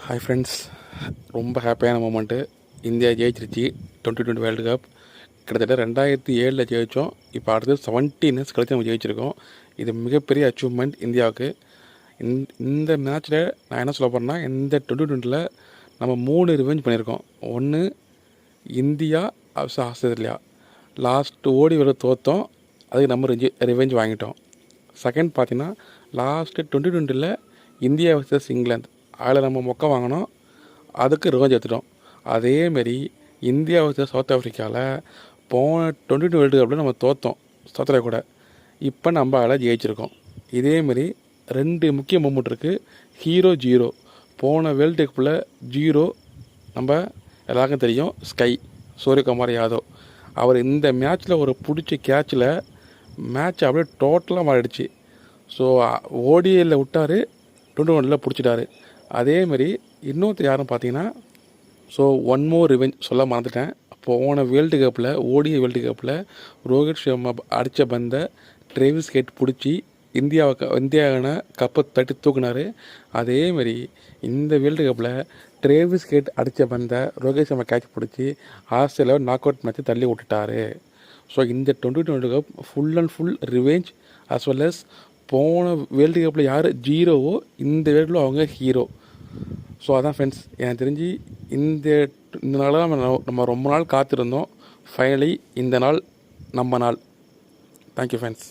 Hi friends, ரொம்ப ஹாப்பியான moment. India ஜெயிச்சிருச்சு 2020 வேர்ல்டு கப். கிட்டத்தட்ட 2007 ஜெயித்தோம். இப்போ அடுத்தது 17 இயர்ஸ் கழித்து நம்ம ஜெயிச்சிருக்கோம். இது மிகப்பெரிய அச்சீவ்மெண்ட் இந்தியாவுக்கு. இந்த மேட்ச்சில் நான் என்ன சொல்ல போகிறேன்னா, இந்த 2020 நம்ம 3 ரிவெஞ்ச் பண்ணியிருக்கோம். ஒன்று இந்தியா ஆஸ்திரேலியா. லாஸ்ட் ஓடி வர தோற்றோம், அதுக்கு நம்ம ரிவெஞ்ச் வாங்கிட்டோம். செகண்ட் பார்த்தீங்கன்னா, லாஸ்ட்டு 2020 இந்தியா வர்சஸ் இங்கிலாந்து, அதில் நம்ம மொக்க வாங்கினோம், அதுக்கு ரிவெஞ்ச் எடுத்துட்டோம். அதேமாரி இந்தியா வர்சஸ் சவுத் ஆஃப்ரிக்காவில் போன 2020 வேர்ல்டு கப்பில் நம்ம தோற்றோம், சவுத் கூட. இப்போ நம்ம அதில் ஜெயிச்சிருக்கோம். இதேமாரி 2 முக்கிய மூமெண்ட் இருக்குது. Hero zero. போன வேர்ல்டு கப்பில் ஜீரோ நம்ம எல்லாருக்கும் தெரியும், ஸ்கை சூரியகுமார் யாதவ். அவர் இந்த மேட்ச்சில் ஒரு பிடிச்ச கேட்சில் மேட்ச் அப்படியே டோட்டலாக மாறிடுச்சு. ஸோ ஓடிஐயில் விட்டார், 21 பிடிச்சிட்டாரு. அதேமாரி இன்னொருத்தர் யாரும் பார்த்தீங்கன்னா, ஸோ ஒன் மோர் ரிவெஞ்ச் சொல்ல மறந்துட்டேன். போன வேர்ல்டு கப்பில், ஓடிஐ வேர்ல்டு கப்பில் ரோஹித் சர்மா அடித்த பந்தை ட்ரேவிஸ் ஹெட் பிடிச்சி இந்தியாவான கப்பை தட்டி தூக்குனார். அதேமாரி இந்த வேர்ல்டு கப்பில் ட்ரேவிஸ் ஹெட் அடித்த பந்தை ரோஹித் சர்மா கேட்ச் பிடிச்சி ஆஸ்திரேலியாவை நாக் அவுட் மேட்ச்சை தள்ளி விட்டுட்டார். ஸோ இந்த 2020 cup full and full revenge, as well as போன வேர்ல்டு கப்பில் யார் ஜீரோவோ இந்த வேர்ல்டில் அவங்க ஹீரோ. ஸோ அதான் ஃப்ரெண்ட்ஸ், எனக்கு தெரிஞ்சு இந்த நாள் தான் நம்ம ரொம்ப நாள் காத்திருந்தோம். ஃபைனலி இந்த நாள் நம்ம நாள். Thank you friends.